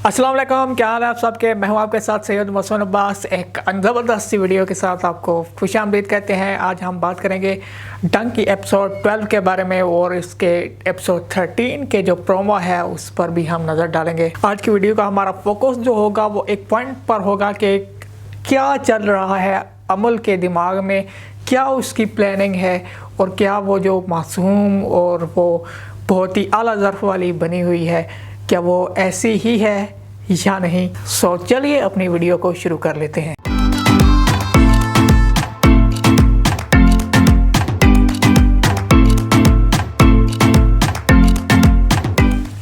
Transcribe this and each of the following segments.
अस्सलाम वालेकुम, क्या हाल है आप सबके। मैं हूं आपके साथ सैयद मसून अब्बास। एक ज़बरदस्त सी वीडियो के साथ आपको खुशामदीद कहते हैं। आज हम बात करेंगे डंक की एपिसोड 12 के बारे में और इसके एपिसोड 13 के जो प्रोमो है उस पर भी हम नज़र डालेंगे। आज की वीडियो का हमारा फोकस जो होगा वो एक पॉइंट पर होगा कि क्या चल रहा है अमल के दिमाग में, क्या उसकी प्लानिंग है और क्या वो जो मासूम और वो बहुत ही आला ज़र्फ़ वाली बनी हुई है, क्या वो ऐसी ही है या नहीं। सो चलिए अपनी वीडियो को शुरू कर लेते हैं।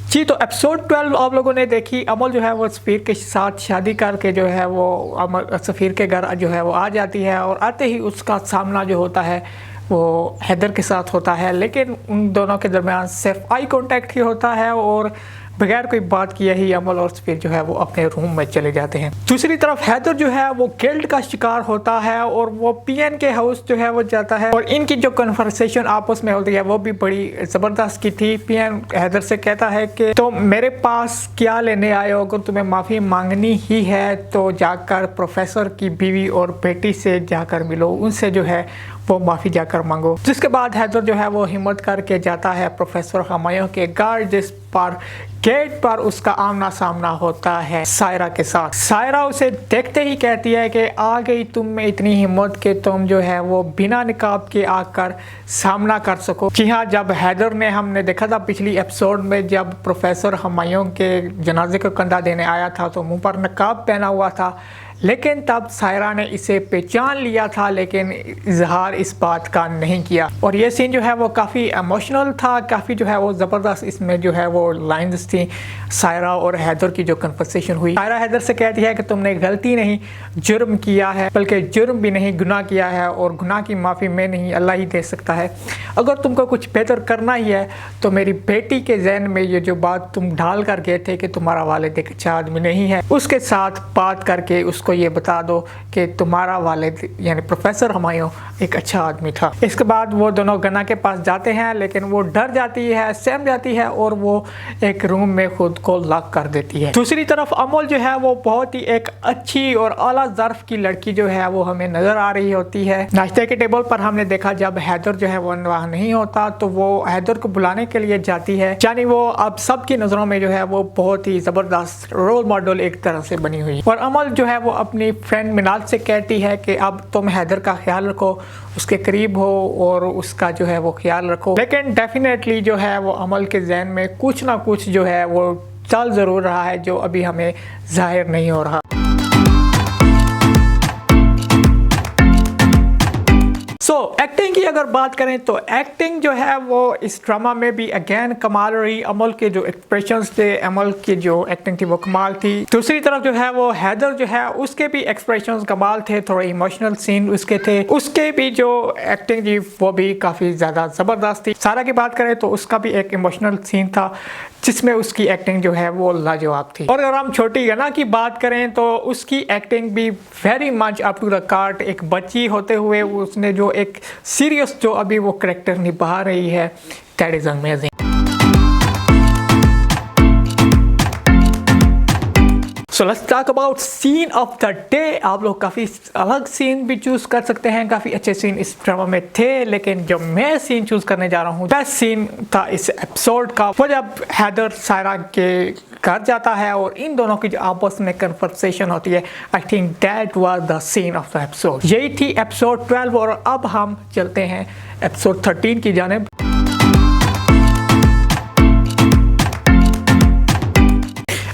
जी तो एपिसोड 12 आप लोगों ने देखी। अमल जो है वो सफ़ीर के साथ शादी करके जो है वो अमल सफ़ीर के घर जो है वो आ जाती है और आते ही उसका सामना जो होता है वो हैदर के साथ होता है, लेकिन उन दोनों के दरमियान सिर्फ आई कांटेक्ट ही होता है और बगैर कोई बात किए ही अमल और सफ़ीर जो है वो अपने रूम में चले जाते हैं। दूसरी तरफ हैदर जो है वो गिल्ट का शिकार होता है और वो पीएन के हाउस जो है वो जाता है और इनकी जो कन्वर्सेशन आपस में होती है वो भी बड़ी ज़बरदस्त की थी। पीएन हैदर से कहता है कि तो मेरे पास क्या लेने आए हो, अगर तुम्हें माफ़ी मांगनी ही है तो जाकर प्रोफेसर की बीवी और बेटी से जाकर मिलो, उनसे जो है वो माफ़ी जाकर मांगो। जिसके बाद हैदर जो है वो हिम्मत करके जाता है प्रोफेसर हमायूं के घर, जिस पर गेट पर उसका आमना सामना होता है सायरा के साथ। सायरा उसे देखते ही कहती है कि आ गई तुम में इतनी हिम्मत कि तुम जो है वो बिना निकाब के आकर सामना कर सको। जी हाँ, जब हैदर ने हमने देखा था पिछली एपिसोड में जब प्रोफेसर हमायूं के जनाजे को कंधा देने आया था तो मुंह पर नकाब पहना हुआ था, लेकिन तब सायरा ने इसे पहचान लिया था लेकिन इजहार इस बात का नहीं किया। और ये सीन जो है वो काफ़ी इमोशनल था, काफ़ी जो है वो ज़बरदस्त इसमें जो है वो लाइंस थी सायरा और हैदर की जो कन्वर्सेशन हुई। सायरा हैदर से कहती है कि तुमने गलती नहीं जुर्म किया है, बल्कि जुर्म भी नहीं गुनाह किया है और गुनाह की माफ़ी मैं नहीं अल्लाह ही दे सकता है। अगर तुमको कुछ बेहतर करना ही है तो मेरी बेटी के जहन में ये जो बात तुम ढाल कर गए थे कि तुम्हारा वालिद एक अच्छा आदमी नहीं है, उसके साथ बात करके उसको ये बता दो कि तुम्हारा वालिद यानी प्रोफेसर हमायूं एक अच्छा आदमी था। इसके बाद वो दोनों गना के पास जाते हैं लेकिन वो डर जाती है, सहम जाती है और वो एक रूम में खुद को लॉक कर देती है। दूसरी तरफ अमल जो है वो बहुत ही एक अच्छी और आला ज़र्फ की लड़की जो है वो हमें नजर आ रही होती है। नाश्ते के टेबल पर हमने देखा जब हैदर जो है वो वहाँ नहीं होता तो वो हैदर को बुलाने के लिए जाती है, यानी वो अब सबकी नज़रों में जो है वो बहुत ही ज़बरदस्त रोल मॉडल एक तरह से बनी हुई। और अमल जो है वो अपनी फ्रेंड मिनाल से कहती है कि अब तुम हैदर का ख्याल रखो, उसके करीब हो और उसका जो है वो ख्याल रखो। लेकिन डेफिनेटली जो है वो अमल के जहन में कुछ ना कुछ जो है वो चल ज़रूर रहा है जो अभी हमें जाहिर नहीं हो रहा। एक्टिंग की अगर बात करें तो एक्टिंग जो है वो इस ड्रामा में भी अगेन कमाल रही। अमल के जो एक्सप्रेशंस थे, अमल की जो एक्टिंग थी वो कमाल थी। दूसरी तरफ जो है वो हैदर जो है उसके भी एक्सप्रेशंस कमाल थे, थोड़े इमोशनल सीन उसके थे, उसके भी जो एक्टिंग थी वो भी काफ़ी ज़्यादा ज़बरदस्त थी। सारा की बात करें तो उसका भी एक इमोशनल सीन था जिसमें उसकी एक्टिंग जो है वो लाजवाब थी। और अगर हम छोटी गना की बात करें तो उसकी एक्टिंग भी very much up to the cart. एक बच्ची होते हुए उसने जो एक सीरियस जो अभी वो कैरेक्टर निभा रही है, that is amazing. So let's talk about scene of the day. आप लोग काफ़ी अलग सीन भी चूज़ कर सकते हैं, काफ़ी अच्छे सीन इस ड्रामा में थे, लेकिन जो मैं सीन चूज़ करने जा रहा हूँ बेस्ट सीन था इस एपिसोड का वो जब हैदर सायरा के घर जाता है और इन दोनों की जो आपस में कन्वर्सेशन होती है। I think that was the scene of the episode. यही थी एपिसोड 12 और अब हम चलते हैं एपिसोड 13 की जानिब।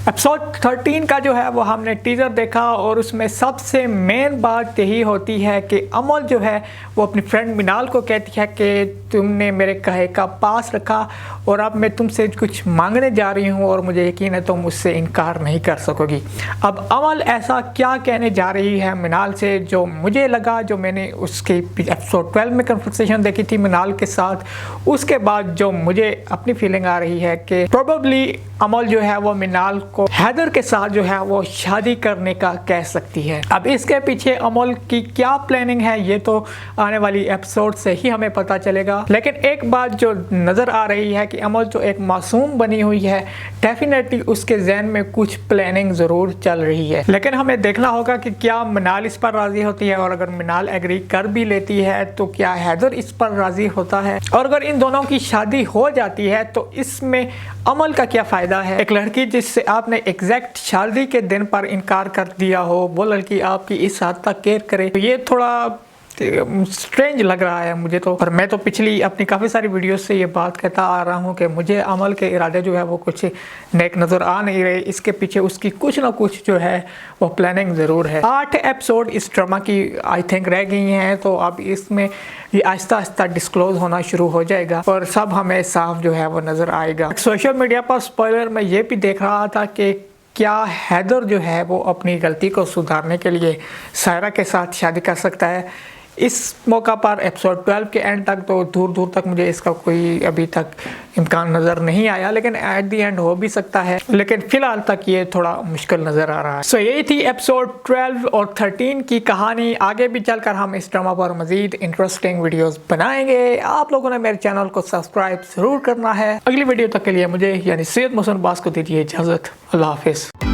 एपिसोड 13 का जो है वो हमने टीज़र देखा और उसमें सबसे मेन बात यही होती है कि अमल जो है वो अपनी फ्रेंड मिनाल को कहती है कि तुमने मेरे कहे का पास रखा और अब मैं तुमसे कुछ मांगने जा रही हूँ और मुझे यकीन है तुम मुझसे इनकार नहीं कर सकोगी। अब अमल ऐसा क्या कहने जा रही है मिनाल से जो मुझे लगा, जो मैंने उसके एपिसोड 12 में कन्वर्सेशन देखी थी मिनाल के साथ, उसके बाद जो मुझे अपनी फीलिंग आ रही है कि प्रोबेबली अमल जो है वो मिनाल को हैदर के साथ जो है वो शादी करने का कह सकती है। अब इसके पीछे अमल की क्या प्लानिंग है ये तो आने वाली एपिसोड से ही हमें पता चलेगा। लेकिन एक बात जो नज़र आ रही है कि अमल जो एक मासूम बनी हुई है, डेफिनेटली उसके जहन में कुछ प्लानिंग ज़रूर चल रही है। लेकिन हमें देखना होगा कि क्या मिनाल इस पर राज़ी होती है, और अगर मिनाल एग्री कर भी लेती है तो क्या हैदर इस पर राज़ी होता है, और अगर इन दोनों की शादी हो जाती है तो इसमें अमल का क्या फ़ायदा है। एक लड़की जिससे आपने एग्जैक्ट शादी के दिन पर इनकार कर दिया हो, वो लड़की आपकी इस हद तक केयर करे, तो ये थोड़ा स्ट्रेंज लग रहा है मुझे तो। और मैं तो पिछली अपनी काफ़ी सारी वीडियोस से ये बात कहता आ रहा हूँ कि मुझे अमल के इरादे जो है वो कुछ नेक नज़र आ नहीं रहे। इसके पीछे उसकी कुछ ना कुछ जो है वो प्लानिंग ज़रूर है। 8 एपिसोड इस ड्रामा की आई थिंक रह गई हैं, तो अब इसमें ये आहिस्ता आहिस्ता डिस्क्लोज होना शुरू हो जाएगा और सब हमें साफ जो है वो नज़र आएगा। सोशल मीडिया पर स्पॉइलर में ये भी देख रहा था कि क्या हैदर जो है वो अपनी गलती को सुधारने के लिए सायरा के साथ शादी कर सकता है। इस मौका पर एपिसोड 12 के एंड तक तो दूर दूर तक मुझे इसका कोई अभी तक इम्कान नज़र नहीं आया, लेकिन एट द एंड हो भी सकता है, लेकिन फिलहाल तक ये थोड़ा मुश्किल नज़र आ रहा है। सो यही थी एपिसोड 12 और 13 की कहानी। आगे भी चलकर हम इस ड्रामा पर मज़ीद इंटरेस्टिंग वीडियोस बनाएंगे। आप लोगों ने मेरे चैनल को सब्सक्राइब ज़रूर करना है। अगली वीडियो तक के लिए मुझे यानी सैयद मोहसिन अब्बास को दीजिए इजाज़त। अल्लाह हाफिज़।